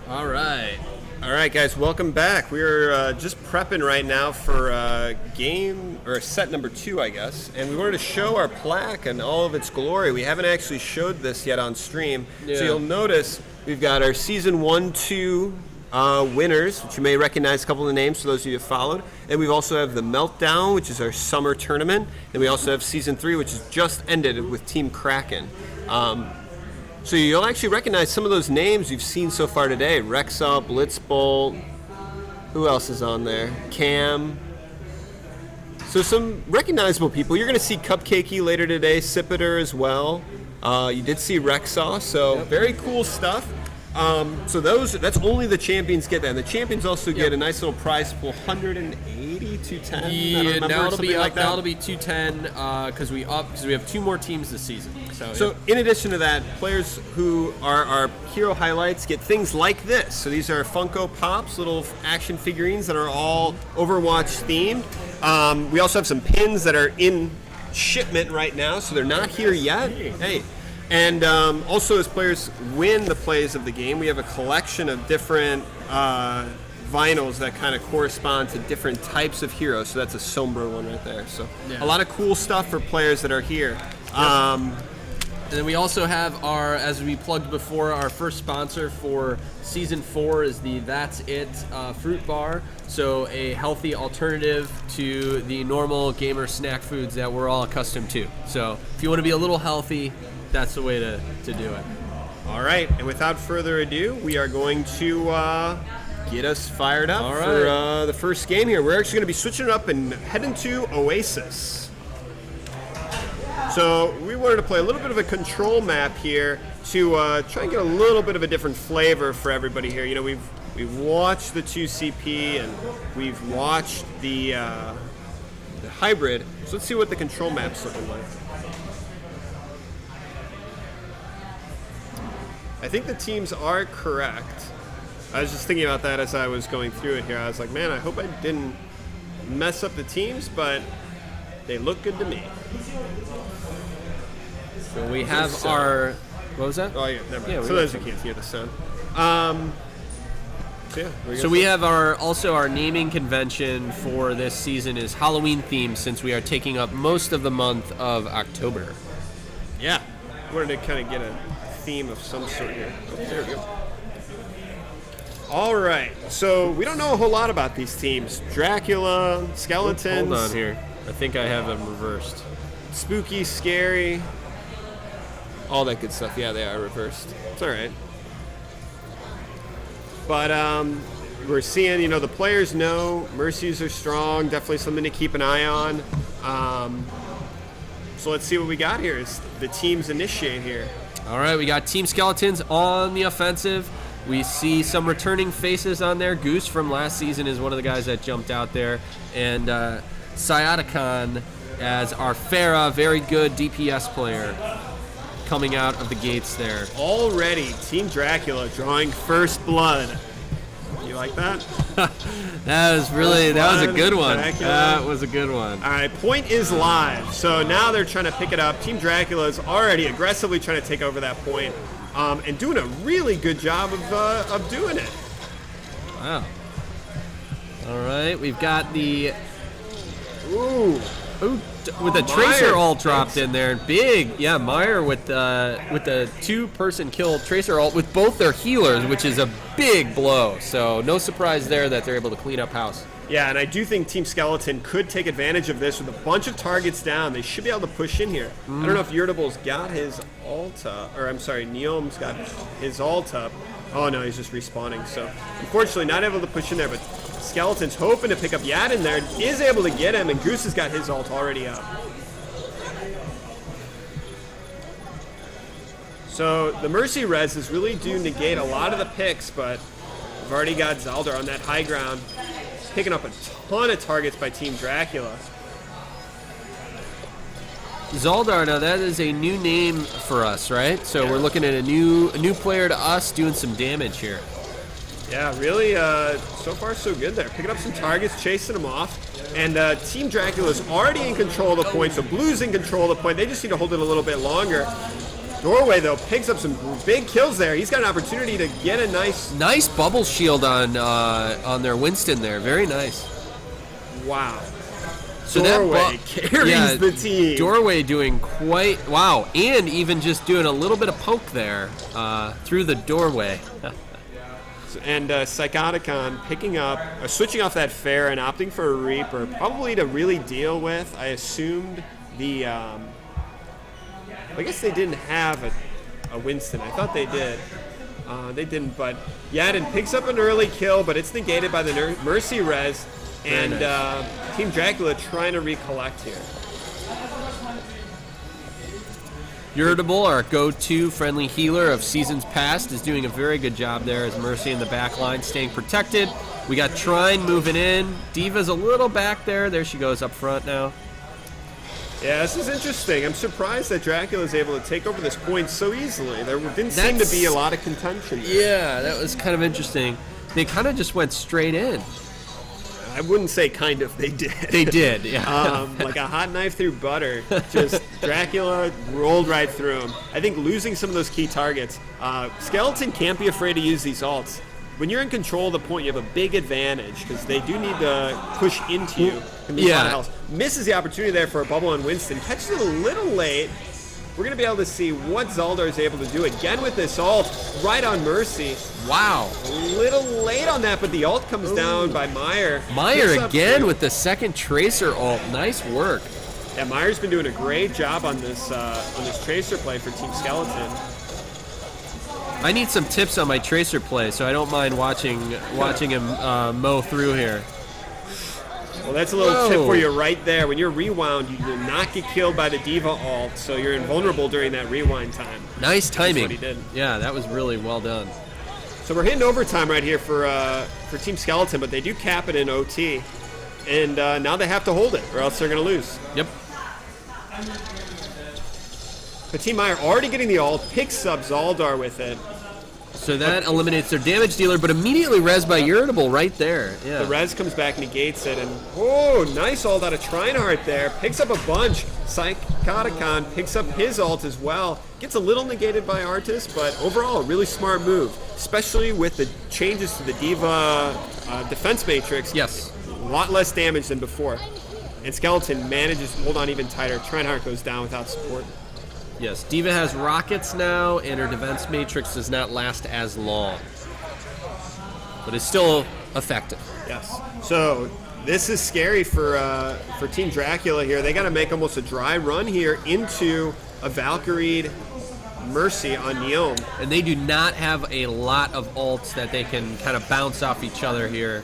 All right, guys, welcome back. We're just prepping right now for game, or set number 2, I guess. And we wanted to show our plaque and all of its glory. We haven't actually showed this yet on stream. Yeah. So you'll notice we've got our Season 1, 2 winners, which you may recognize a couple of the names for those of you who have followed. And we also have the Meltdown, which is our summer tournament. And we also have Season 3, which has just ended with Team Kraken. So you'll actually recognize some of those names you've seen so far today. Rexall, Blitzbolt, who else is on there? Cam. So some recognizable people. You're going to see Cupcakey later today, Sipiter as well. You did see Rexall, so very cool stuff. So that's only the champions get that. And the champions also get a nice little prize pool, 180, 210. Yeah, now it'll be up. Like that. Now it'll be 210 because we have 2 more teams this season. So in addition to that, players who are our hero highlights get things like this. So these are Funko Pops, little action figurines that are all Overwatch themed. We also have some pins that are in shipment right now, so they're not here yet. Hey. And also, as players win the plays of the game, we have a collection of different vinyls that kind of correspond to different types of heroes. So that's a Sombra one right there. So a lot of cool stuff for players that are here. And then we also have our, as we plugged before, our first sponsor for Season 4 is the That's It fruit bar. So a healthy alternative to the normal gamer snack foods that we're all accustomed to. So if you want to be a little healthy, that's the way to do it. All right, and without further ado, we are going to get us fired up for the first game here. We're actually going to be switching it up and heading to Oasis. So we wanted to play a little bit of a control map here to try and get a little bit of a different flavor for everybody here. You know, we've watched the 2CP and we've watched the hybrid. So let's see what the control map's looking like. I think the teams are correct. I was just thinking about that as I was going through it here. I was like, man, I hope I didn't mess up the teams, but they look good to me. So we have our... What was that? Oh, yeah, never mind. Yeah, so those who can't hear the sound. So we have our naming convention for this season is Halloween themed, since we are taking up most of the month of October. Yeah. Wanted to kind of get a theme of some sort here. Oh, there we go. All right. So we don't know a whole lot about these teams. Dracula, skeletons. Hold on here. I think I have them reversed. Spooky, scary. All that good stuff. Yeah, they are reversed. It's all right. But we're seeing, the players know Mercies are strong. Definitely something to keep an eye on. So let's see what we got here as the teams initiate here. All right, we got Team Skeletons on the offensive. We see some returning faces on there. Goose from last season is one of the guys that jumped out there. And Sciaticon as our Farah, very good DPS player, coming out of the gates there. Already, Team Dracula drawing first blood. You like that? That was a good one. Dracula. That was a good one. All right, point is live. So now they're trying to pick it up. Team Dracula is already aggressively trying to take over that point, and doing a really good job of doing it. Wow. All right, we've got the... Ooh, with the Tracer ult dropped in there. Big, yeah, Meyer with the 2-person kill Tracer ult with both their healers, which is a big blow. So no surprise there that they're able to clean up house. Yeah, and I do think Team Skeleton could take advantage of this with a bunch of targets down. They should be able to push in here. I don't know if Yurtable's got his ult up, or I'm sorry, Neom's got his ult up. Oh no, he's just respawning. So unfortunately not able to push in there, but Skeleton's hoping to pick up Yad in there, is able to get him, and Goose has got his ult already up. So the Mercy Reses really do negate a lot of the picks, but we've already got Zaldar on that high ground, picking up a ton of targets by Team Dracula. Zaldar, now that is a new name for us, right? So we're looking at a new player to us doing some damage here. Yeah, really, so far so good there. Picking up some targets, chasing them off. And Team Dracula is already in control of the point, so Blue's in control of the point. They just need to hold it a little bit longer. Doorway, though, picks up some big kills there. He's got an opportunity to get a nice bubble shield on their Winston there. Very nice. Wow. So Doorway carries the team. Doorway doing quite wow, and even just doing a little bit of poke there through the doorway. And Psychoticon picking up, switching off that fair and opting for a Reaper, probably to really deal with. I assumed the. I guess they didn't have a Winston. I thought they did. They didn't, but Yadin picks up an early kill, but it's negated by the Mercy res. And Team Dracula trying to recollect here. Irritable, our go-to friendly healer of seasons past, is doing a very good job there as Mercy in the back line staying protected. We got Trine moving in. Diva's a little back there. There she goes up front now. Yeah, this is interesting. I'm surprised that Dracula is able to take over this point so easily. There didn't seem to be a lot of contention there. Yeah, that was kind of interesting. They kind of just went straight in. I wouldn't say kind of, they did. They did, yeah. Like a hot knife through butter. Just Dracula rolled right through him. I think losing some of those key targets. Skeleton can't be afraid to use these ults. When you're in control of the point, you have a big advantage because they do need to push into you. Yeah. Misses the opportunity there for a bubble on Winston. Catches it a little late. We're going to be able to see what Zaldar is able to do again with this ult right on Mercy. Wow. A little late on that, but the ult comes down by Meyer. Meyer again with the second Tracer ult. Nice work. Yeah, Meyer's been doing a great job on this Tracer play for Team Skeleton. I need some tips on my Tracer play, so I don't mind watching him mow through here. Well, that's a little tip for you right there. When you're rewound, you will not get killed by the Diva ult, so you're invulnerable during that rewind time. Nice timing. That's what he did. Yeah, that was really well done. So we're hitting overtime right here for Team Skeleton, but they do cap it in OT. And now they have to hold it, or else they're going to lose. Yep. But Team Meyer already getting the ult, picks up Zaldar with it. So that eliminates their damage dealer, but immediately res by Irritable right there. Yeah. The res comes back, negates it, and nice ult out of Trinehart there. Picks up a bunch. Psychoticon picks up his ult as well. Gets a little negated by Artis, but overall a really smart move, especially with the changes to the Diva defense matrix. Yes. A lot less damage than before. And Skeleton manages to hold on even tighter. Trinehart goes down without support. Yes, Diva has rockets now, and her defense matrix does not last as long. But it's still effective. Yes. So this is scary for Team Dracula here. They got to make almost a dry run here into a Valkyried Mercy on Neome. And they do not have a lot of ults that they can kind of bounce off each other here.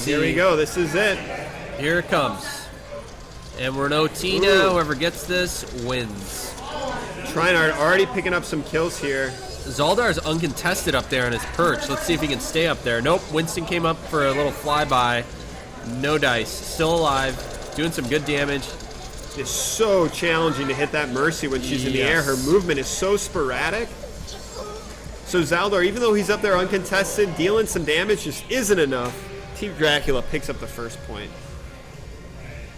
Here we go. This is it. Here it comes. And we're in OT now. Whoever gets this wins. Trinehart already picking up some kills here. Zaldar's uncontested up there on his perch. Let's see if he can stay up there. Nope, Winston came up for a little flyby. No dice. Still alive. Doing some good damage. It's so challenging to hit that Mercy when she's in the air. Her movement is so sporadic. So Zaldar, even though he's up there uncontested, dealing some damage just isn't enough. Team Dracula picks up the first point.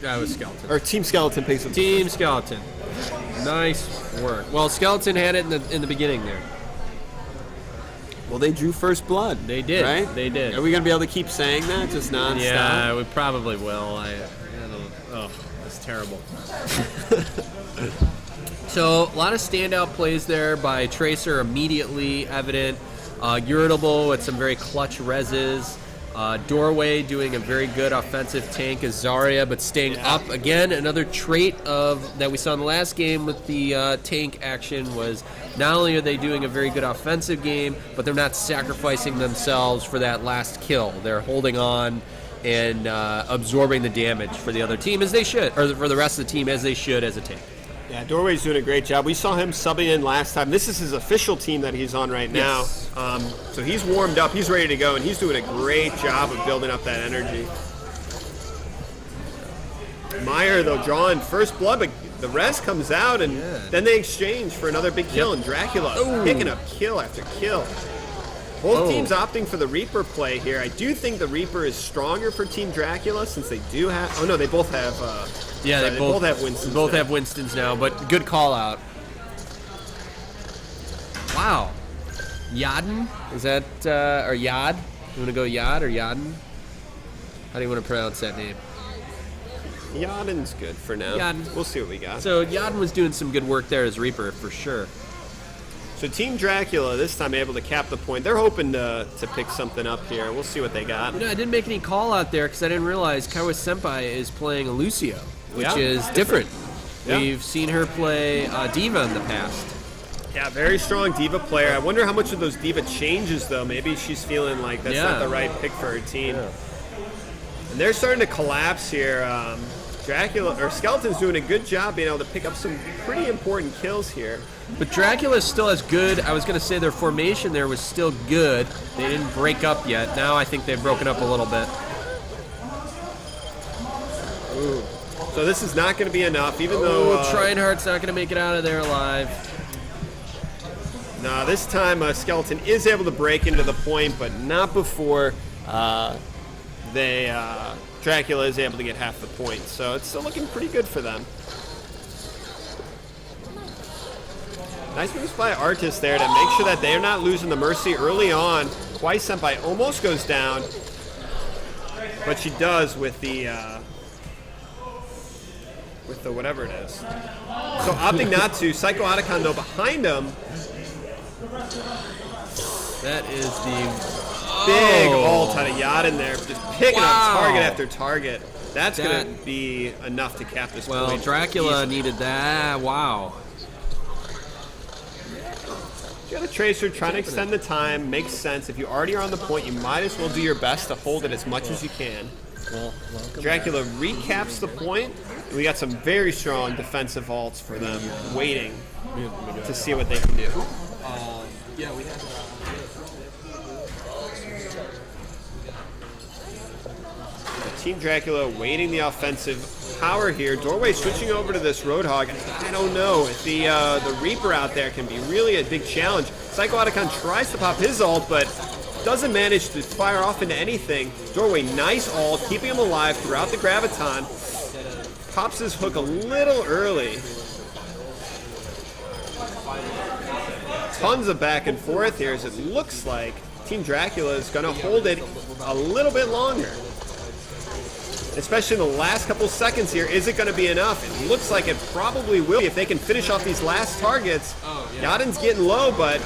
That was Skeleton. Or Team Skeleton picks up Team Skeleton. Nice work. Well, Skeleton had it in the beginning there. Well, they drew first blood. They did. Right? They did. Are we going to be able to keep saying that just nonstop? Yeah, we probably will. I don't. Oh, that's terrible. So, a lot of standout plays there by Tracer, immediately evident. Irritable with some very clutch reses. Doorway doing a very good offensive tank as Zarya, but staying up again. Another trait that we saw in the last game with the tank action was not only are they doing a very good offensive game, but they're not sacrificing themselves for that last kill. They're holding on and absorbing the damage for the other team as they should, or for the rest of the team as they should as a tank. Yeah, Doorway's doing a great job. We saw him subbing in last time. This is his official team that he's on right now. So he's warmed up, he's ready to go, and he's doing a great job of building up that energy. Meyer, though, drawing first blood, but the res comes out, and then they exchange for another big kill, and Dracula picking up kill after kill. Both teams opting for the Reaper play here. I do think the Reaper is stronger for Team Dracula since they do have... Oh, no, they both have... they both have Winstons. Both have Winstons now, but good call out. Wow. Yadin? Is that, or Yad? You want to go Yad or Yadin? How do you want to pronounce that name? Yadin's good for now. Yadin. We'll see what we got. So Yadin was doing some good work there as Reaper, for sure. So Team Dracula this time able to cap the point. They're hoping to pick something up here. We'll see what they got. You know, I didn't make any call out there because I didn't realize Kaiwa Senpai is playing a Lucio, which Yeah, is different. Yeah. We've seen her play Diva in the past. Yeah, very strong Diva player. I wonder how much of those Diva changes, though. Maybe she's feeling like that's not the right pick for her team. Yeah. And they're starting to collapse here. Dracula or Skeleton's doing a good job being able to pick up some pretty important kills here. But Dracula is still as good. I was going to say their formation there was still good. They didn't break up yet. Now I think they've broken up a little bit. Ooh. So this is not going to be enough, even though... Trinehart's not going to make it out of there alive. No, this time Skeleton is able to break into the point, but not before Dracula is able to get half the point. So it's still looking pretty good for them. Nice moves by Artis there to make sure that they're not losing the Mercy early on. Kaiwa Senpai almost goes down, but she does with the whatever it is. So opting not to. Psycho Otacon though behind him. That is the Big ult out of Yadin there, just picking up target after target. That's going to be enough to cap this point. Well, Dracula needed that. Wow. You got a Tracer trying to extend the time. Makes sense. If you already are on the point, you might as well do your best to hold it as much as you can. Well, Dracula recaps the point. And we got some very strong defensive ults for them waiting to see what they can do. Yeah, we have. Team Dracula waiting the offensive power here. Doorway switching over to this Roadhog. I don't know if the Reaper out there can be really a big challenge. Psycho Otacon tries to pop his ult, but doesn't manage to fire off into anything. Doorway, nice ult, keeping him alive throughout the Graviton. Pops his hook a little early. Tons of back and forth here as it looks like Team Dracula is going to hold it a little bit longer. Especially in the last couple seconds here, is it going to be enough? It looks like it probably will if they can finish off these last targets. Yadin's getting low, but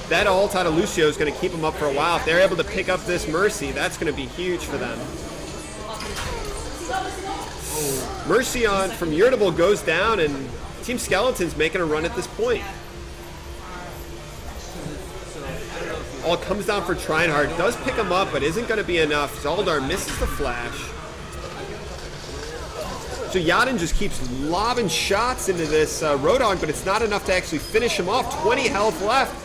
that ult out of Lucio is going to keep him up for a while. If they're able to pick up this Mercy, that's going to be huge for them. Mercy on from Irritable goes down, and Team Skeleton's making a run at this point. All comes down for Trinehard. Does pick him up, but isn't going to be enough. Zaldar misses the flash. So Yadin just keeps lobbing shots into this Roadhog, but it's not enough to actually finish him off. 20 health left.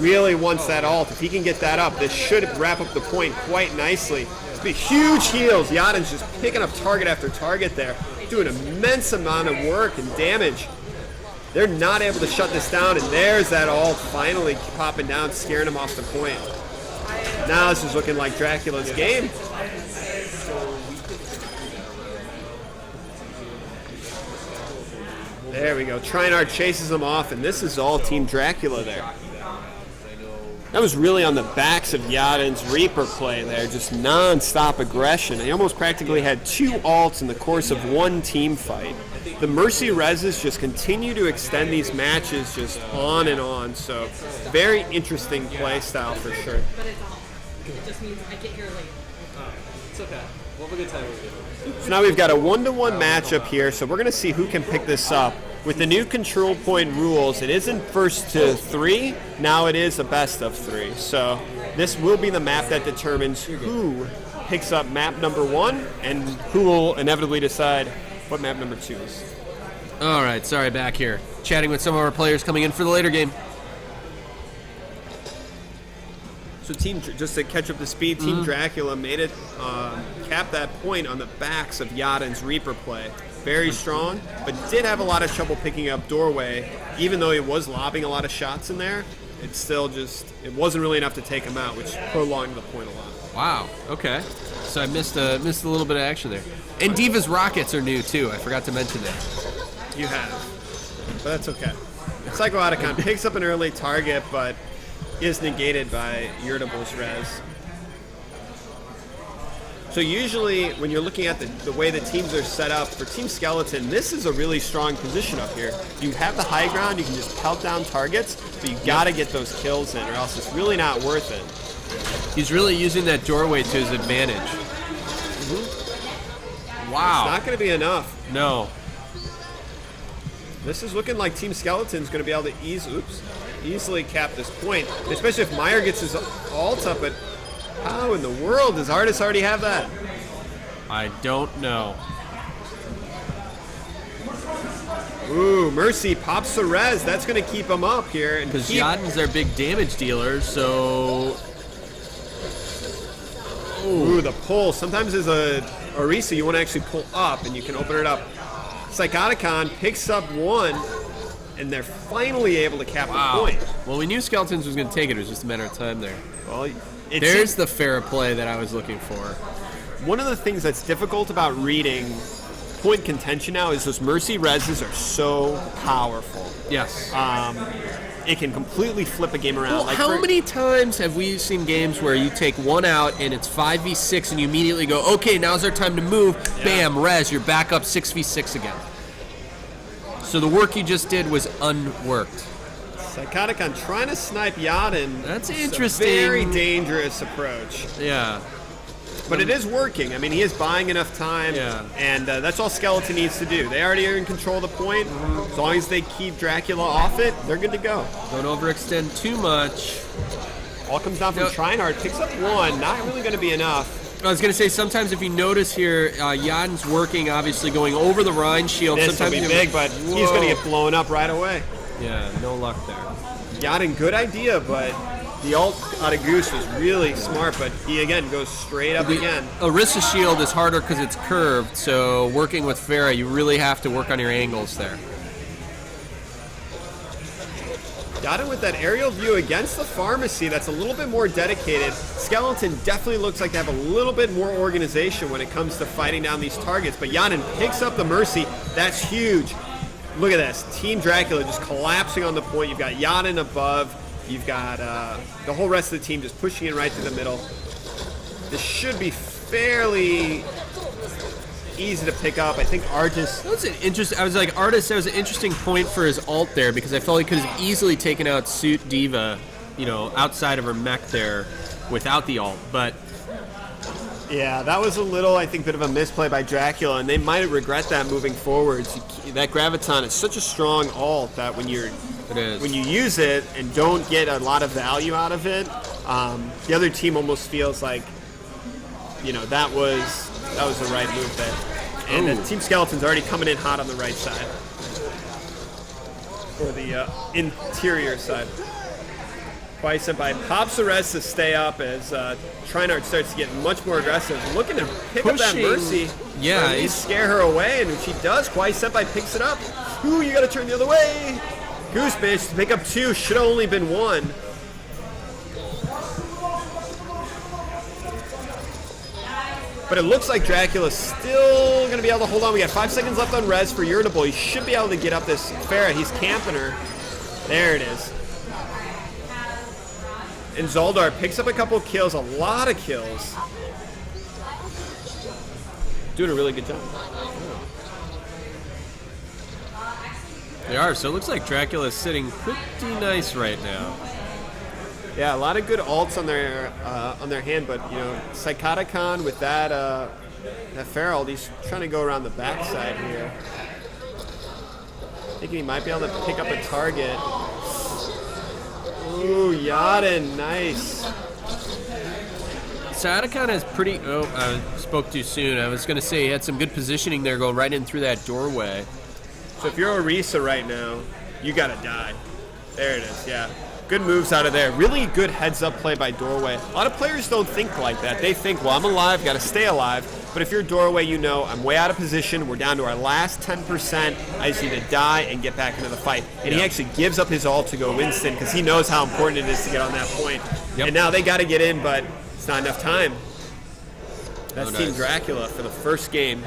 Really wants that ult. If he can get that up, this should wrap up the point quite nicely. It's be huge heals. Yadin's just picking up target after target there. Doing an immense amount of work and damage. They're not able to shut this down, and there's that ult finally popping down, scaring him off the point. Now this is looking like Dracula's game. There we go. Trinehard chases him off, and this is all Team Dracula there. That was really on the backs of Yadin's Reaper play there, just non-stop aggression. He almost practically had 2 ults in the course of one team fight. The Mercy Reses just continue to extend these matches just on and on, so very interesting play style for sure. It just means I get here late. It's okay. We'll have a good time with you. So now we've got a 1-to-1 matchup here, so we're going to see who can pick this up. With the new control point rules, it isn't first to 3, now it is a best of 3. So this will be the map that determines who picks up map number 1 and who will inevitably decide what map number 2 is. All right, sorry, back here. Chatting with some of our players coming in for the later game. So just to catch up to speed, Team Dracula made it cap that point on the backs of Yadin's Reaper play. Very strong, but did have a lot of trouble picking up Doorway. Even though he was lobbing a lot of shots in there, it still it wasn't really enough to take him out, which prolonged the point a lot. Wow, okay. So I missed a little bit of action there. And Diva's rockets are new too, I forgot to mention that. You have. But that's okay. Psycho-Otacon picks up an early target, but is negated by Irritable's res. So usually when you're looking at the way the teams are set up, for Team Skeleton, this is a really strong position up here. You have the high ground, you can just pelt down targets, but you gotta get those kills in or else it's really not worth it. He's really using that doorway to his advantage. Wow. It's not gonna be enough. No. This is looking like Team Skeleton's gonna be able to easily cap this point, especially if Meyer gets his ult up. But how in the world does Artis already have that? I don't know. Ooh, Mercy pops the res. That's going to keep him up here. Because Yaden's their big damage dealer, so... Ooh, the pull. Sometimes as a Orisa, you want to actually pull up, and you can open it up. Psycho-Otacon picks up one, and they're finally able to cap the point. Well, we knew Skeletons was going to take it. It was just a matter of time there. Well, there's the fair play that I was looking for. One of the things that's difficult about reading point contention now is those Mercy reses are so powerful. Yes. It can completely flip a game around. Well, like how many times have we seen games where you take one out and it's 5v6 and you immediately go, okay, now's our time to move, bam, res, you're back up 6v6 again. So the work you just did was unworked. Psycho-Otacon trying to snipe Yaden. That's It's interesting. A very dangerous approach. Yeah. But it is working. I mean, he is buying enough time, and that's all Skeleton needs to do. They already are in control of the point. As long as they keep Dracula off it, they're good to go. Don't overextend too much. All comes down from Trinard. Picks up one. Not really going to be enough. I was going to say, sometimes if you notice here, Yaden's working, obviously going over the Rhine shield. This will be big, but he's going to get blown up right away. Yeah, no luck there. Yaden, good idea, but the ult out of Goose was really smart, but he, again, goes straight up again. Orisa shield is harder because it's curved, so working with Pharah, you really have to work on your angles there. Yaden with that aerial view against the pharmacy that's a little bit more dedicated. Skeleton definitely looks like they have a little bit more organization when it comes to fighting down these targets, but Yaden picks up the Mercy. That's huge. Look at this. Team Dracula just collapsing on the point. You've got Yaden above. You've got the whole rest of the team just pushing in right to the middle. This should be fairly easy to pick up. I think Artis... That's an interesting... I was like, Artis, that was an interesting point for his ult there because I felt he could have easily taken out Suit Diva, you know, outside of her mech there without the ult, but... Yeah, that was a little, I think, bit of a misplay by Dracula, and they might regret that moving forwards. That Graviton is such a strong ult that when you use it and don't get a lot of value out of it, the other team almost feels like, you know, that was the right move there. And Team Skeleton's already coming in hot on the right side, or the interior side. Kwai Senpai pops the res to stay up as Trinard starts to get much more aggressive, looking to pick up that Mercy. Yeah, or at least scare her away, and when she does, Kwai Senpai picks it up. Ooh, you gotta turn the other way. Goose managed to pick up two, should have only been one. But it looks like Dracula's still gonna be able to hold on. We got 5 seconds left on res for Irritable. He should be able to get up this Pharah. He's camping her. There it is. And Zaldar picks up a couple of kills, a lot of kills. Doing a really good job. They are, so it looks like Dracula's sitting pretty nice right now. Yeah, a lot of good ults on their hand, but you know, Psycho-Otacon with that Pharah ult, he's trying to go around the backside here. Thinking he might be able to pick up a target. Ooh, Yaden, nice. Psycho-Otacon is pretty... Oh, I spoke too soon. I was going to say he had some good positioning there going right in through that doorway. So if you're Orisa right now, you gotta die. There it is, yeah. Good moves out of there. Really good heads-up play by Doorway. A lot of players don't think like that. They think, well, I'm alive, gotta stay alive. But if you're Doorway, you know I'm way out of position. We're down to our last 10%. I just need to die and get back into the fight. And he actually gives up his ult to go instant because he knows how important it is to get on that point. Yep. And now they gotta get in, but it's not enough time. That's Team Dracula for the first game.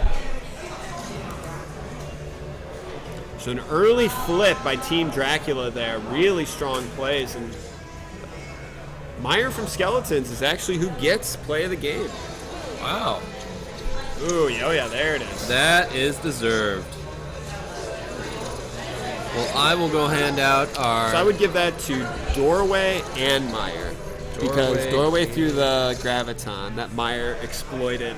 So an early flip by Team Dracula there. Really strong plays. And Meyer from Skeletons is actually who gets play of the game. Wow. Ooh, oh yeah, there it is. That is deserved. Well, I will go hand out our... So I would give that to Doorway and Meyer. Because Doorway threw the Graviton that Meyer exploited.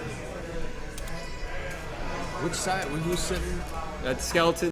Which side? Who's sitting? That Skeleton